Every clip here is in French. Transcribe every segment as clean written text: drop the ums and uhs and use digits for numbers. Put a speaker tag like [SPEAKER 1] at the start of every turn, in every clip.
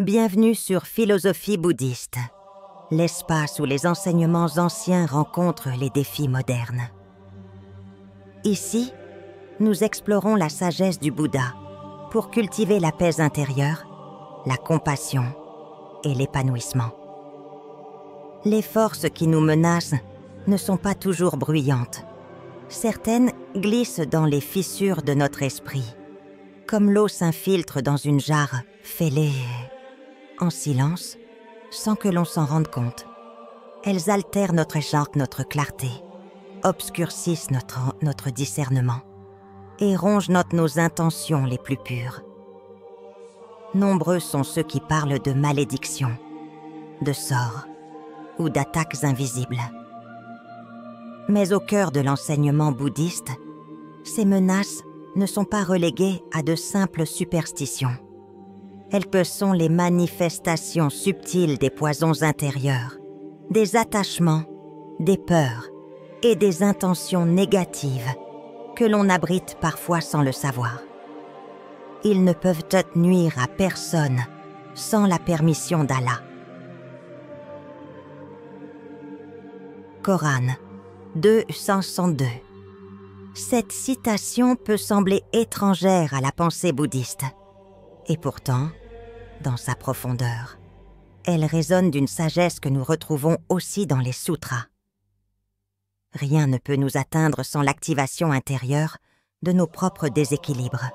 [SPEAKER 1] Bienvenue sur Philosophie bouddhiste, l'espace où les enseignements anciens rencontrent les défis modernes. Ici, nous explorons la sagesse du Bouddha pour cultiver la paix intérieure, la compassion et l'épanouissement. Les forces qui nous menacent ne sont pas toujours bruyantes. Certaines glissent dans les fissures de notre esprit, comme l'eau s'infiltre dans une jarre fêlée en silence, sans que l'on s'en rende compte. Elles altèrent notre écharpe, notre clarté, obscurcissent notre discernement et rongent nos intentions les plus pures. Nombreux sont ceux qui parlent de malédiction, de sorts ou d'attaques invisibles. Mais au cœur de l'enseignement bouddhiste, ces menaces ne sont pas reléguées à de simples superstitions. Elles sont les manifestations subtiles des poisons intérieurs, des attachements, des peurs et des intentions négatives que l'on abrite parfois sans le savoir. Ils ne peuvent nuire à personne sans la permission d'Allah. Coran 262. Cette citation peut sembler étrangère à la pensée bouddhiste. Et pourtant, dans sa profondeur, elle résonne d'une sagesse que nous retrouvons aussi dans les sutras. Rien ne peut nous atteindre sans l'activation intérieure de nos propres déséquilibres.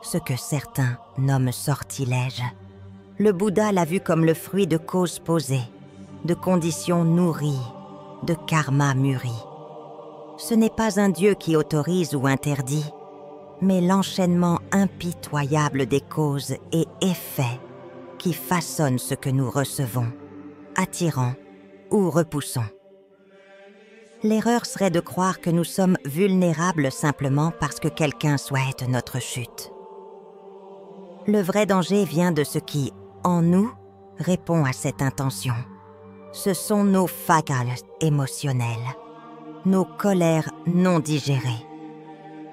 [SPEAKER 1] Ce que certains nomment sortilège, le Bouddha l'a vu comme le fruit de causes posées, de conditions nourries, de karma mûri. Ce n'est pas un Dieu qui autorise ou interdit, mais l'enchaînement impitoyable des causes et effets qui façonnent ce que nous recevons, attirant ou repoussons. L'erreur serait de croire que nous sommes vulnérables simplement parce que quelqu'un souhaite notre chute. Le vrai danger vient de ce qui, en nous, répond à cette intention. Ce sont nos fagals émotionnels, nos colères non digérées,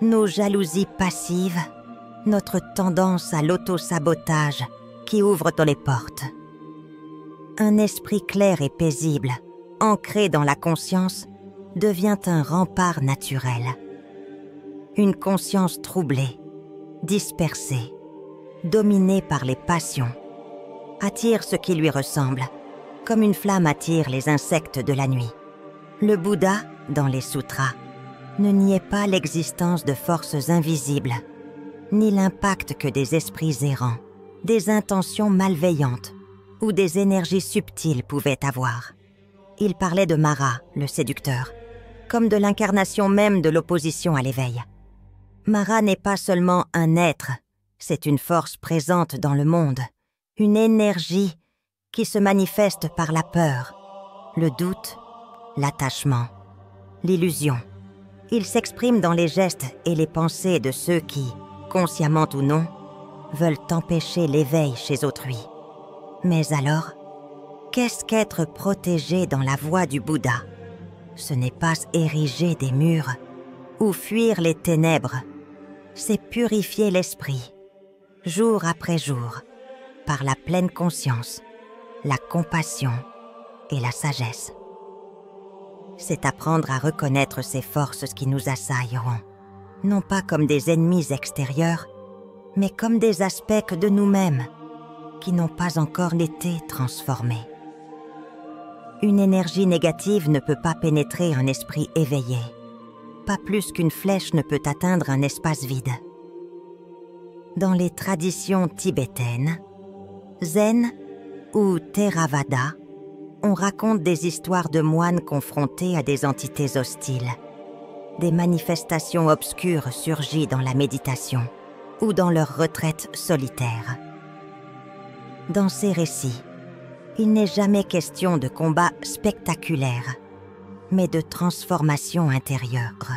[SPEAKER 1] nos jalousies passives, notre tendance à l'auto-sabotage qui ouvre dans les portes. Un esprit clair et paisible, ancré dans la conscience, devient un rempart naturel. Une conscience troublée, dispersée, dominée par les passions, attire ce qui lui ressemble, comme une flamme attire les insectes de la nuit. Le Bouddha, dans les sutras, ne niait pas l'existence de forces invisibles, ni l'impact que des esprits errants, des intentions malveillantes ou des énergies subtiles pouvaient avoir. Il parlait de Mara, le séducteur, comme de l'incarnation même de l'opposition à l'éveil. Mara n'est pas seulement un être, c'est une force présente dans le monde, une énergie qui se manifeste par la peur, le doute, l'attachement, l'illusion. Il s'exprime dans les gestes et les pensées de ceux qui, consciemment ou non, veulent empêcher l'éveil chez autrui. Mais alors, qu'est-ce qu'être protégé dans la voie du Bouddha? Ce n'est pas ériger des murs ou fuir les ténèbres, c'est purifier l'esprit, jour après jour, par la pleine conscience, la compassion et la sagesse. C'est apprendre à reconnaître ces forces qui nous assailleront, non pas comme des ennemis extérieurs, mais comme des aspects de nous-mêmes qui n'ont pas encore été transformés. Une énergie négative ne peut pas pénétrer un esprit éveillé, pas plus qu'une flèche ne peut atteindre un espace vide. Dans les traditions tibétaines, zen ou theravada, on raconte des histoires de moines confrontés à des entités hostiles, des manifestations obscures surgies dans la méditation ou dans leur retraite solitaire. Dans ces récits, il n'est jamais question de combat spectaculaire, mais de transformation intérieure,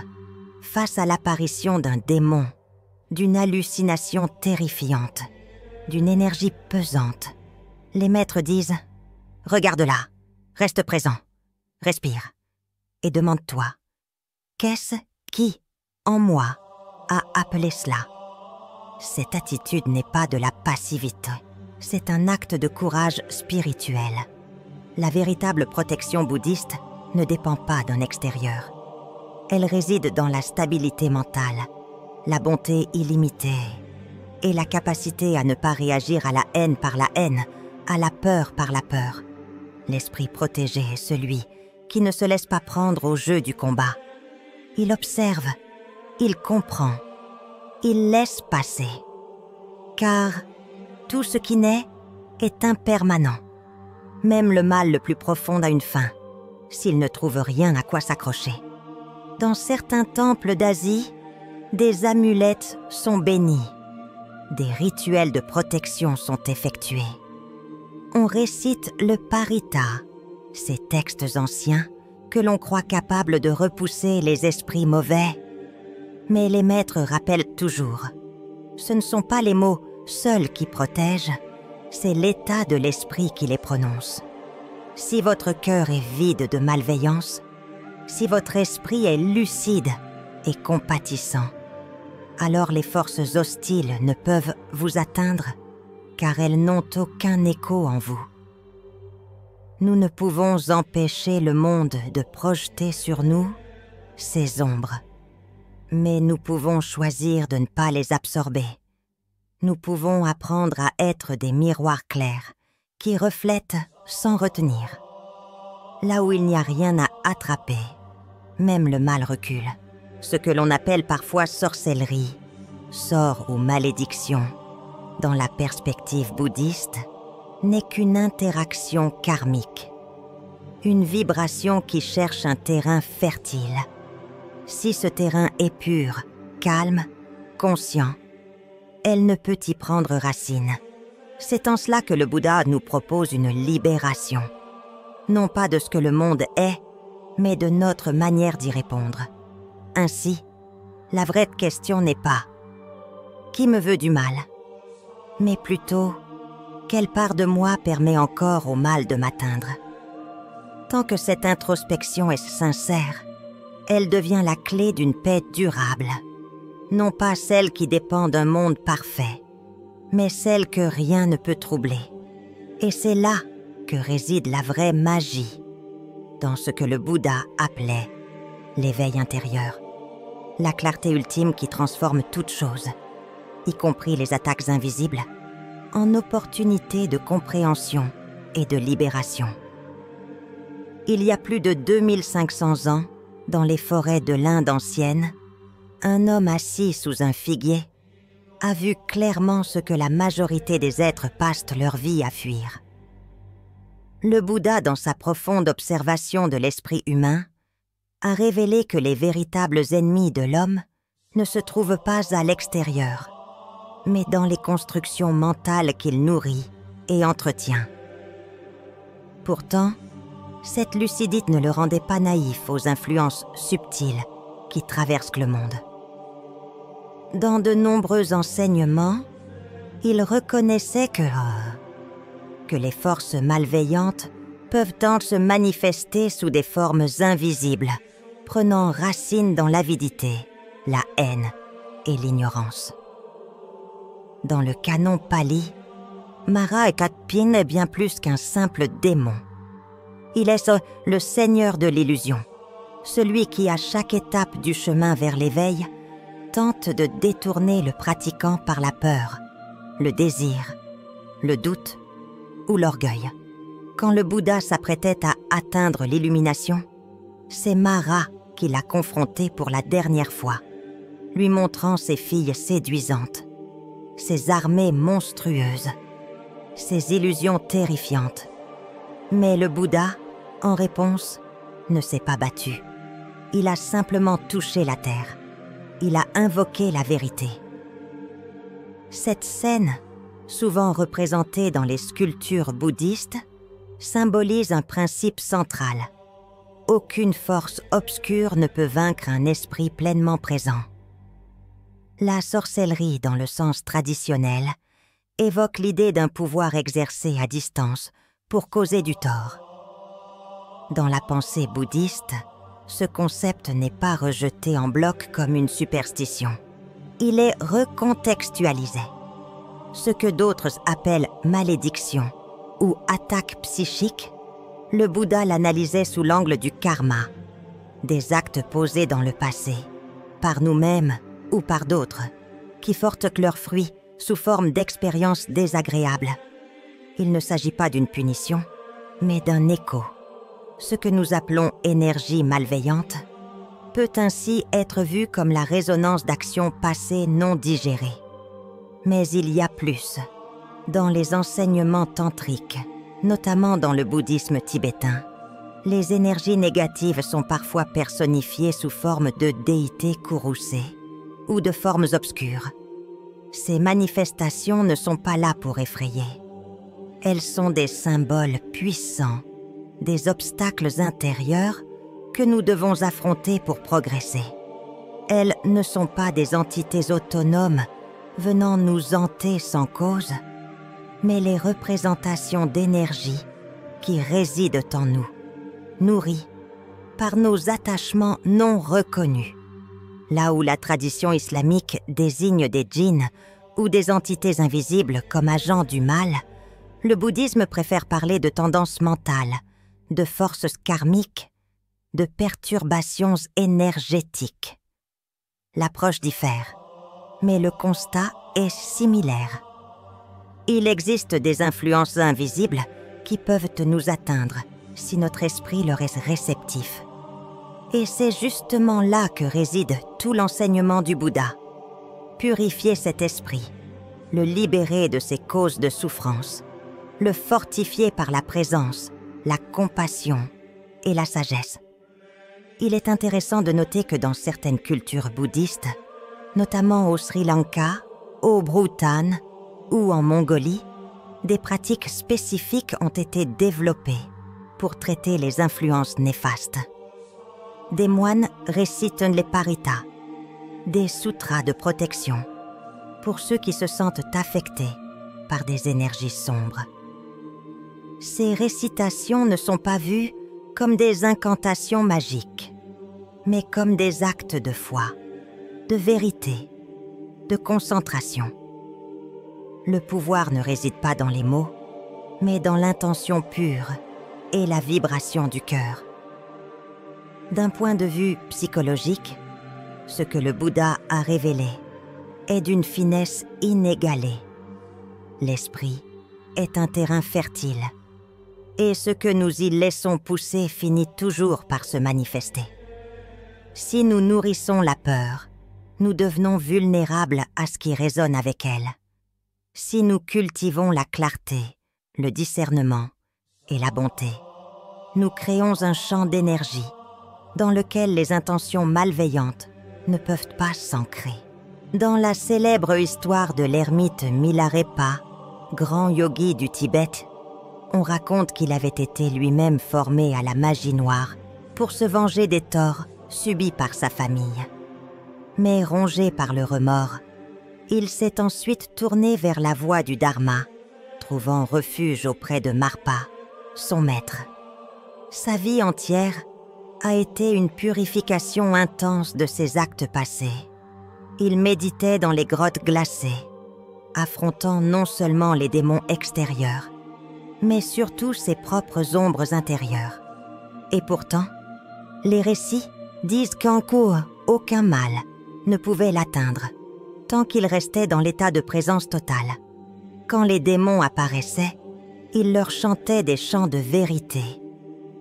[SPEAKER 1] face à l'apparition d'un démon, d'une hallucination terrifiante, d'une énergie pesante. Les maîtres disent « Regarde là, reste présent, respire, et demande-toi, qu'est-ce qui, en moi, a appelé cela ?» Cette attitude n'est pas de la passivité, c'est un acte de courage spirituel. La véritable protection bouddhiste ne dépend pas d'un extérieur. Elle réside dans la stabilité mentale, la bonté illimitée et la capacité à ne pas réagir à la haine par la haine, à la peur par la peur. L'esprit protégé est celui qui ne se laisse pas prendre au jeu du combat. Il observe, il comprend, il laisse passer. Car tout ce qui naît est impermanent. Même le mal le plus profond a une fin, s'il ne trouve rien à quoi s'accrocher. Dans certains temples d'Asie, des amulettes sont bénies. Des rituels de protection sont effectués. On récite le Parita, ces textes anciens que l'on croit capables de repousser les esprits mauvais. Mais les maîtres rappellent toujours, ce ne sont pas les mots seuls qui protègent, c'est l'état de l'esprit qui les prononce. Si votre cœur est vide de malveillance, si votre esprit est lucide et compatissant, alors les forces hostiles ne peuvent vous atteindre car elles n'ont aucun écho en vous. Nous ne pouvons empêcher le monde de projeter sur nous ses ombres, mais nous pouvons choisir de ne pas les absorber. Nous pouvons apprendre à être des miroirs clairs qui reflètent sans retenir. Là où il n'y a rien à attraper, même le mal recule. Ce que l'on appelle parfois sorcellerie, sort ou malédiction, dans la perspective bouddhiste, n'est qu'une interaction karmique, une vibration qui cherche un terrain fertile. Si ce terrain est pur, calme, conscient, elle ne peut y prendre racine. C'est en cela que le Bouddha nous propose une libération, non pas de ce que le monde est, mais de notre manière d'y répondre. Ainsi, la vraie question n'est pas « qui me veut du mal ?», mais plutôt « quelle part de moi permet encore au mal de m'atteindre ?» Tant que cette introspection est sincère, elle devient la clé d'une paix durable, non pas celle qui dépend d'un monde parfait, mais celle que rien ne peut troubler. Et c'est là que réside la vraie magie, dans ce que le Bouddha appelait l'éveil intérieur, la clarté ultime qui transforme toute chose, y compris les attaques invisibles, en opportunités de compréhension et de libération. Il y a plus de 2500 ans, dans les forêts de l'Inde ancienne, un homme assis sous un figuier a vu clairement ce que la majorité des êtres passent leur vie à fuir. Le Bouddha, dans sa profonde observation de l'esprit humain, a révélé que les véritables ennemis de l'homme ne se trouvent pas à l'extérieur, mais dans les constructions mentales qu'il nourrit et entretient. Pourtant, cette lucidité ne le rendait pas naïf aux influences subtiles qui traversent le monde. Dans de nombreux enseignements, il reconnaissait que les forces malveillantes peuvent tant se manifester sous des formes invisibles, prenant racine dans l'avidité, la haine et l'ignorance. Dans le canon pali, Mara Ekatpin est bien plus qu'un simple démon. Il est le seigneur de l'illusion, celui qui, à chaque étape du chemin vers l'éveil, tente de détourner le pratiquant par la peur, le désir, le doute ou l'orgueil. Quand le Bouddha s'apprêtait à atteindre l'illumination, c'est Mara qui l'a confronté pour la dernière fois, lui montrant ses filles séduisantes, ses armées monstrueuses, ses illusions terrifiantes. Mais le Bouddha, en réponse, ne s'est pas battu. Il a simplement touché la terre. Il a invoqué la vérité. Cette scène, souvent représentée dans les sculptures bouddhistes, symbolise un principe central. Aucune force obscure ne peut vaincre un esprit pleinement présent. La sorcellerie, dans le sens traditionnel, évoque l'idée d'un pouvoir exercé à distance pour causer du tort. Dans la pensée bouddhiste, ce concept n'est pas rejeté en bloc comme une superstition. Il est recontextualisé. ce que d'autres appellent malédiction ou attaque psychique, le Bouddha l'analysait sous l'angle du karma, des actes posés dans le passé, par nous-mêmes ou par d'autres, qui portent leurs fruits sous forme d'expériences désagréables. Il ne s'agit pas d'une punition, mais d'un écho. Ce que nous appelons énergie malveillante peut ainsi être vu comme la résonance d'actions passées non digérées. Mais il y a plus. Dans les enseignements tantriques, notamment dans le bouddhisme tibétain, les énergies négatives sont parfois personnifiées sous forme de déités courroucées ou de formes obscures. Ces manifestations ne sont pas là pour effrayer. Elles sont des symboles puissants, des obstacles intérieurs que nous devons affronter pour progresser. Elles ne sont pas des entités autonomes venant nous hanter sans cause, mais les représentations d'énergie qui résident en nous, nourries par nos attachements non reconnus. Là où la tradition islamique désigne des djinns ou des entités invisibles comme agents du mal, le bouddhisme préfère parler de tendances mentales, de forces karmiques, de perturbations énergétiques. L'approche diffère, mais le constat est similaire. Il existe des influences invisibles qui peuvent nous atteindre si notre esprit leur est réceptif. Et c'est justement là que réside tout l'enseignement du Bouddha. Purifier cet esprit, le libérer de ses causes de souffrance, le fortifier par la présence, la compassion et la sagesse. Il est intéressant de noter que dans certaines cultures bouddhistes, notamment au Sri Lanka, au Bhoutan ou en Mongolie, des pratiques spécifiques ont été développées pour traiter les influences néfastes. Des moines récitent les paritas, des sutras de protection, pour ceux qui se sentent affectés par des énergies sombres. Ces récitations ne sont pas vues comme des incantations magiques, mais comme des actes de foi, de vérité, de concentration. Le pouvoir ne réside pas dans les mots, mais dans l'intention pure et la vibration du cœur. D'un point de vue psychologique, ce que le Bouddha a révélé est d'une finesse inégalée. L'esprit est un terrain fertile, et ce que nous y laissons pousser finit toujours par se manifester. Si nous nourrissons la peur, nous devenons vulnérables à ce qui résonne avec elle. Si nous cultivons la clarté, le discernement et la bonté, nous créons un champ d'énergie dans lequel les intentions malveillantes ne peuvent pas s'ancrer. Dans la célèbre histoire de l'ermite Milarepa, grand yogi du Tibet, on raconte qu'il avait été lui-même formé à la magie noire pour se venger des torts subis par sa famille. Mais rongé par le remords, il s'est ensuite tourné vers la voie du Dharma, trouvant refuge auprès de Marpa, son maître. Sa vie entière a été une purification intense de ses actes passés. Il méditait dans les grottes glacées, affrontant non seulement les démons extérieurs, mais surtout ses propres ombres intérieures. Et pourtant, les récits disent qu'en cours, aucun mal ne pouvait l'atteindre, tant qu'il restait dans l'état de présence totale. Quand les démons apparaissaient, il leur chantait des chants de vérité,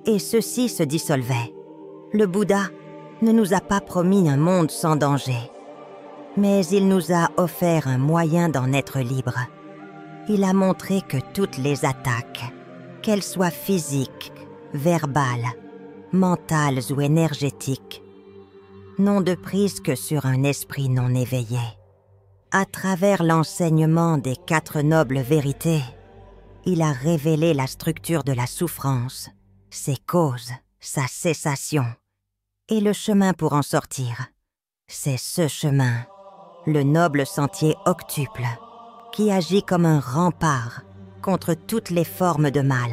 [SPEAKER 1] et ceux-ci se dissolvaient. Le Bouddha ne nous a pas promis un monde sans danger, mais il nous a offert un moyen d'en être libre. Il a montré que toutes les attaques, qu'elles soient physiques, verbales, mentales ou énergétiques, n'ont de prise que sur un esprit non éveillé. À travers l'enseignement des 4 nobles vérités, il a révélé la structure de la souffrance, ses causes, sa cessation et le chemin pour en sortir. C'est ce chemin, le noble sentier octuple, qui agit comme un rempart contre toutes les formes de mal.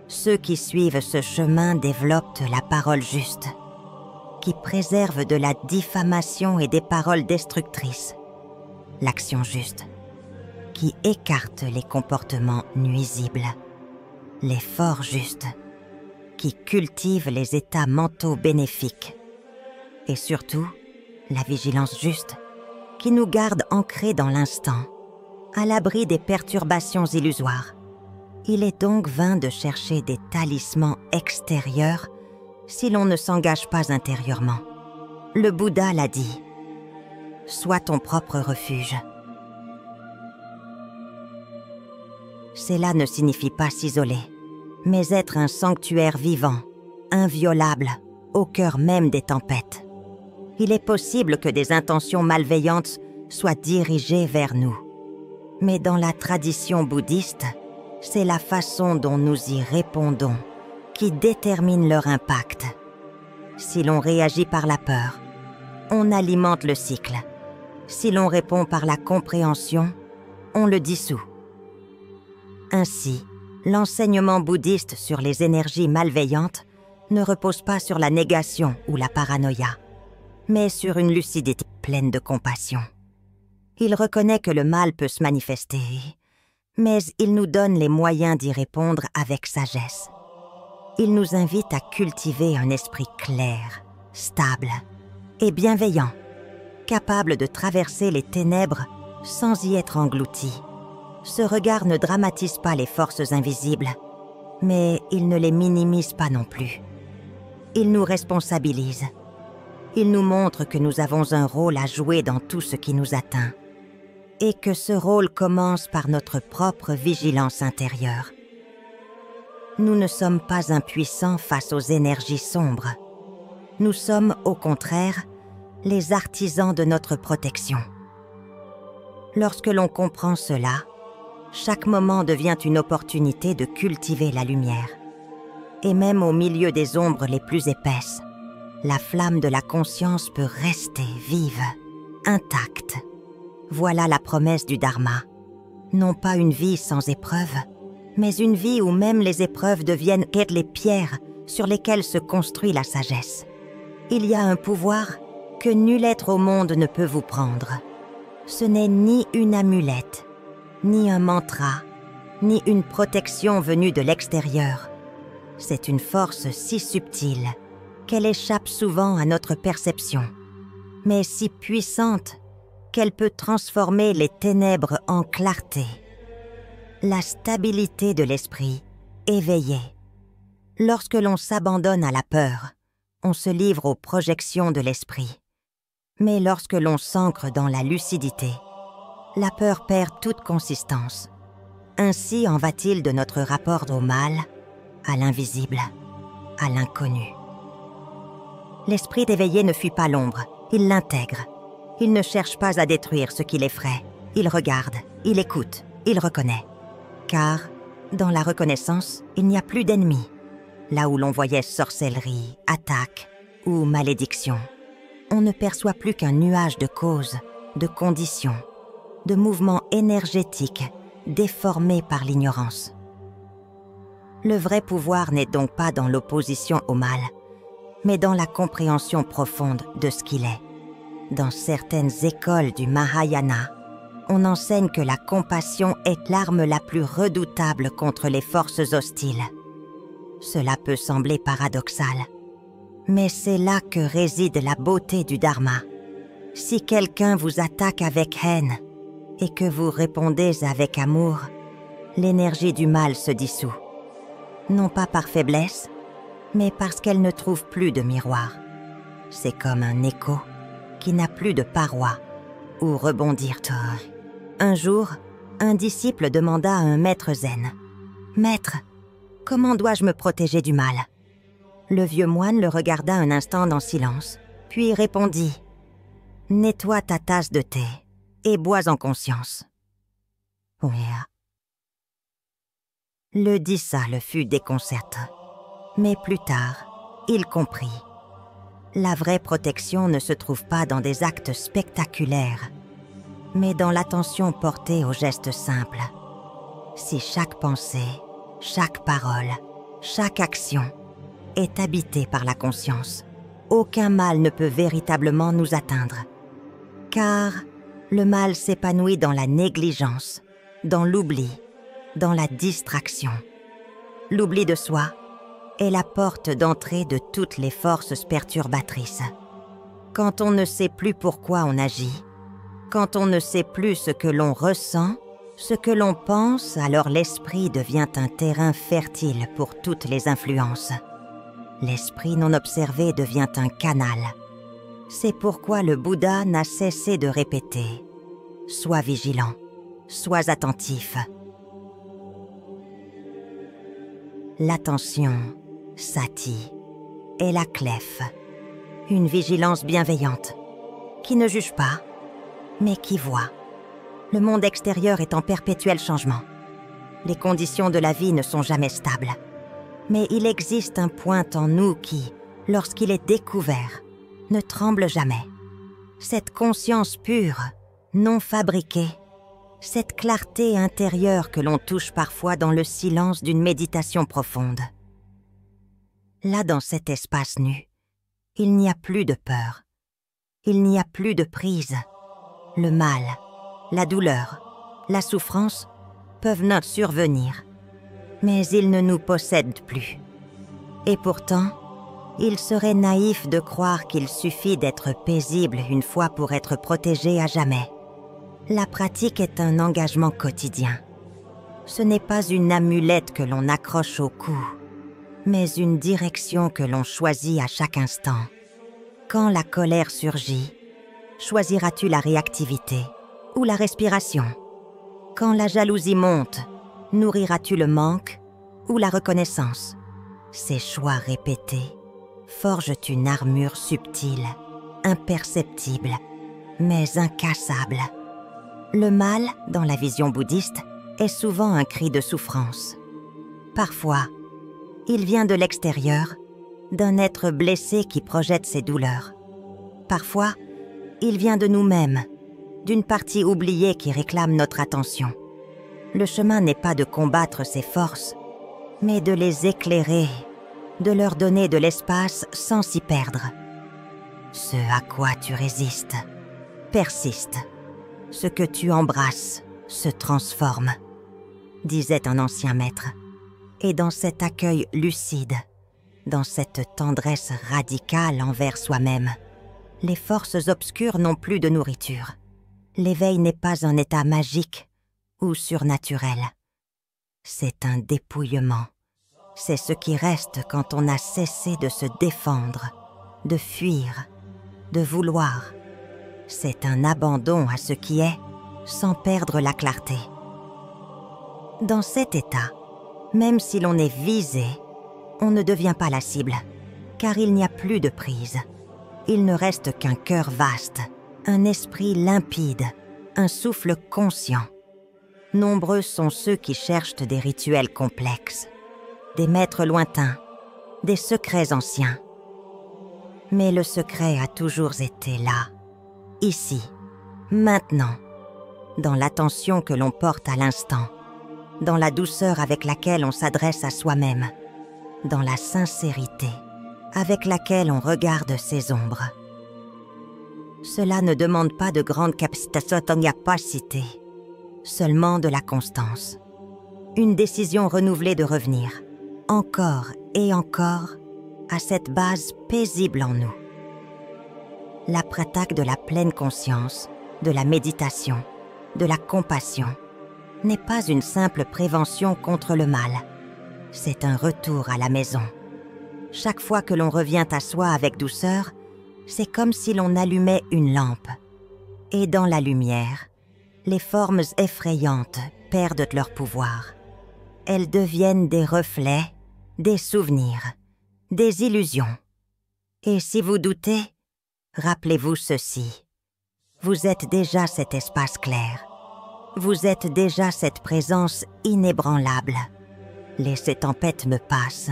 [SPEAKER 1] Ceux qui suivent ce chemin développent la parole juste, qui préserve de la diffamation et des paroles destructrices, l'action juste, qui écarte les comportements nuisibles, les forts justes, qui cultive les états mentaux bénéfiques, et surtout la vigilance juste, qui nous garde ancrés dans l'instant, à l'abri des perturbations illusoires. Il est donc vain de chercher des talismans extérieurs si l'on ne s'engage pas intérieurement. Le Bouddha l'a dit, « Sois ton propre refuge ». Cela ne signifie pas s'isoler, mais être un sanctuaire vivant, inviolable, au cœur même des tempêtes. Il est possible que des intentions malveillantes soient dirigées vers nous. Mais dans la tradition bouddhiste, c'est la façon dont nous y répondons qui détermine leur impact. Si l'on réagit par la peur, on alimente le cycle. Si l'on répond par la compréhension, on le dissout. Ainsi, l'enseignement bouddhiste sur les énergies malveillantes ne repose pas sur la négation ou la paranoïa, mais sur une lucidité pleine de compassion. Il reconnaît que le mal peut se manifester, mais il nous donne les moyens d'y répondre avec sagesse. Il nous invite à cultiver un esprit clair, stable et bienveillant, capable de traverser les ténèbres sans y être englouti. Ce regard ne dramatise pas les forces invisibles, mais il ne les minimise pas non plus. Il nous responsabilise. Il nous montre que nous avons un rôle à jouer dans tout ce qui nous atteint, et que ce rôle commence par notre propre vigilance intérieure. Nous ne sommes pas impuissants face aux énergies sombres. Nous sommes, au contraire, les artisans de notre protection. Lorsque l'on comprend cela, chaque moment devient une opportunité de cultiver la lumière. Et même au milieu des ombres les plus épaisses, la flamme de la conscience peut rester vive, intacte. Voilà la promesse du Dharma. Non pas une vie sans épreuves, mais une vie où même les épreuves deviennent les pierres sur lesquelles se construit la sagesse. Il y a un pouvoir que nul être au monde ne peut vous prendre. Ce n'est ni une amulette, ni un mantra, ni une protection venue de l'extérieur. C'est une force si subtile qu'elle échappe souvent à notre perception, mais si puissante qu'elle peut transformer les ténèbres en clarté. La stabilité de l'esprit, éveillé. Lorsque l'on s'abandonne à la peur, on se livre aux projections de l'esprit. Mais lorsque l'on s'ancre dans la lucidité, la peur perd toute consistance. Ainsi en va-t-il de notre rapport au mal, à l'invisible, à l'inconnu. L'esprit éveillé ne fuit pas l'ombre, il l'intègre. Il ne cherche pas à détruire ce qui l'effraie. Il regarde, il écoute, il reconnaît. Car, dans la reconnaissance, il n'y a plus d'ennemis. Là où l'on voyait sorcellerie, attaque ou malédiction, on ne perçoit plus qu'un nuage de causes, de conditions, de mouvements énergétiques déformés par l'ignorance. Le vrai pouvoir n'est donc pas dans l'opposition au mal, mais dans la compréhension profonde de ce qu'il est. Dans certaines écoles du Mahayana, on enseigne que la compassion est l'arme la plus redoutable contre les forces hostiles. Cela peut sembler paradoxal, mais c'est là que réside la beauté du Dharma. Si quelqu'un vous attaque avec haine et que vous répondez avec amour, l'énergie du mal se dissout. Non pas par faiblesse, mais parce qu'elle ne trouve plus de miroir. C'est comme un écho qui n'a plus de paroi où rebondir. Un jour, un disciple demanda à un maître zen, « Maître, comment dois-je me protéger du mal ?» Le vieux moine le regarda un instant en silence, puis répondit, « Nettoie ta tasse de thé et bois en conscience. » Le disciple fut déconcerté, mais plus tard, il comprit. La vraie protection ne se trouve pas dans des actes spectaculaires, mais dans l'attention portée aux gestes simples. Si chaque pensée, chaque parole, chaque action est habitée par la conscience, aucun mal ne peut véritablement nous atteindre. Car le mal s'épanouit dans la négligence, dans l'oubli, dans la distraction. L'oubli de soi est la porte d'entrée de toutes les forces perturbatrices. Quand on ne sait plus pourquoi on agit, quand on ne sait plus ce que l'on ressent, ce que l'on pense, alors l'esprit devient un terrain fertile pour toutes les influences. L'esprit non observé devient un canal. C'est pourquoi le Bouddha n'a cessé de répéter « Sois vigilant, sois attentif ». L'attention, sati, est la clef, une vigilance bienveillante, qui ne juge pas, mais qui voit. Le monde extérieur est en perpétuel changement. Les conditions de la vie ne sont jamais stables. Mais il existe un point en nous qui, lorsqu'il est découvert, ne tremble jamais. Cette conscience pure, non fabriquée, cette clarté intérieure que l'on touche parfois dans le silence d'une méditation profonde. Là, dans cet espace nu, il n'y a plus de peur. Il n'y a plus de prise. Le mal, la douleur, la souffrance peuvent nous survenir, mais ils ne nous possèdent plus. Et pourtant, il serait naïf de croire qu'il suffit d'être paisible une fois pour être protégé à jamais. La pratique est un engagement quotidien. Ce n'est pas une amulette que l'on accroche au cou, mais une direction que l'on choisit à chaque instant. Quand la colère surgit, choisiras-tu la réactivité ou la respiration? Quand la jalousie monte, nourriras-tu le manque ou la reconnaissance? Ces choix répétés forgent une armure subtile, imperceptible, mais incassable. Le mal, dans la vision bouddhiste, est souvent un cri de souffrance. Parfois, il vient de l'extérieur, d'un être blessé qui projette ses douleurs. Parfois, il vient de nous-mêmes, d'une partie oubliée qui réclame notre attention. Le chemin n'est pas de combattre ces forces, mais de les éclairer, de leur donner de l'espace sans s'y perdre. Ce à quoi tu résistes persiste. Ce que tu embrasses se transforme, disait un ancien maître. Et dans cet accueil lucide, dans cette tendresse radicale envers soi-même, les forces obscures n'ont plus de nourriture. L'éveil n'est pas un état magique ou surnaturel. C'est un dépouillement. C'est ce qui reste quand on a cessé de se défendre, de fuir, de vouloir. C'est un abandon à ce qui est, sans perdre la clarté. Dans cet état, même si l'on est visé, on ne devient pas la cible, car il n'y a plus de prise. Il ne reste qu'un cœur vaste, un esprit limpide, un souffle conscient. Nombreux sont ceux qui cherchent des rituels complexes, des maîtres lointains, des secrets anciens. Mais le secret a toujours été là, ici, maintenant, dans l'attention que l'on porte à l'instant, dans la douceur avec laquelle on s'adresse à soi-même, dans la sincérité avec laquelle on regarde ses ombres. Cela ne demande pas de grande capacité, seulement de la constance. Une décision renouvelée de revenir, encore et encore, à cette base paisible en nous. La pratique de la pleine conscience, de la méditation, de la compassion, n'est pas une simple prévention contre le mal. C'est un retour à la maison. Chaque fois que l'on revient à soi avec douceur, c'est comme si l'on allumait une lampe. Et dans la lumière, les formes effrayantes perdent leur pouvoir. Elles deviennent des reflets, des souvenirs, des illusions. Et si vous doutez, rappelez-vous ceci. Vous êtes déjà cet espace clair. Vous êtes déjà cette présence inébranlable. Les tempêtes me passent,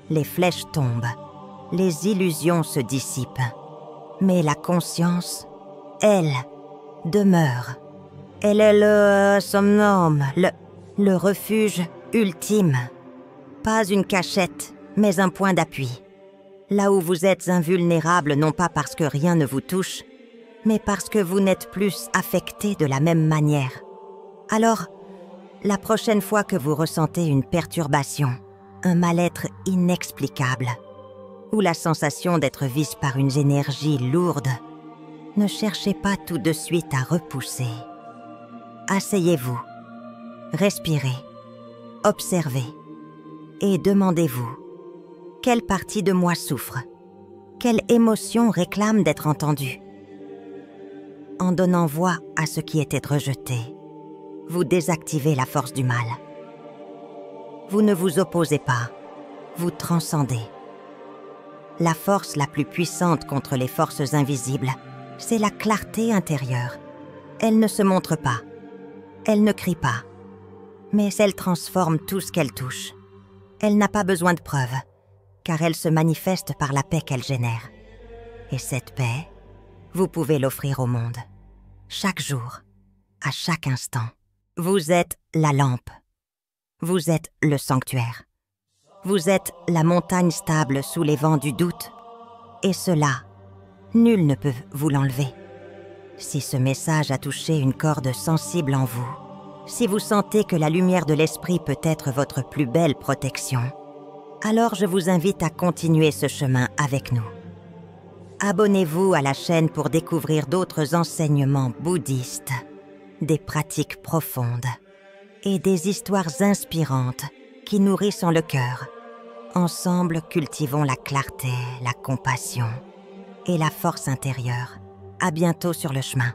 [SPEAKER 1] les flèches tombent, les illusions se dissipent. Mais la conscience, elle, demeure. Elle est le somnum, le refuge ultime. Pas une cachette, mais un point d'appui. Là où vous êtes invulnérable, non pas parce que rien ne vous touche, mais parce que vous n'êtes plus affecté de la même manière. Alors, La prochaine fois que vous ressentez une perturbation, un mal-être inexplicable, ou la sensation d'être vise par une énergie lourde, ne cherchez pas tout de suite à repousser. Asseyez-vous, respirez, observez et demandez-vous: quelle partie de moi souffre? Quelle émotion réclame d'être entendue? En donnant voix à ce qui était rejeté, vous désactivez la force du mal. Vous ne vous opposez pas, vous transcendez. La force la plus puissante contre les forces invisibles, c'est la clarté intérieure. Elle ne se montre pas, elle ne crie pas, mais elle transforme tout ce qu'elle touche. Elle n'a pas besoin de preuves, car elle se manifeste par la paix qu'elle génère. Et cette paix, vous pouvez l'offrir au monde. Chaque jour, à chaque instant. Vous êtes la lampe. Vous êtes le sanctuaire. Vous êtes la montagne stable sous les vents du doute. Et cela, nul ne peut vous l'enlever. Si ce message a touché une corde sensible en vous, si vous sentez que la lumière de l'esprit peut être votre plus belle protection, alors je vous invite à continuer ce chemin avec nous. Abonnez-vous à la chaîne pour découvrir d'autres enseignements bouddhistes, des pratiques profondes et des histoires inspirantes qui nourrissent le cœur. Ensemble, cultivons la clarté, la compassion et la force intérieure. À bientôt sur le chemin.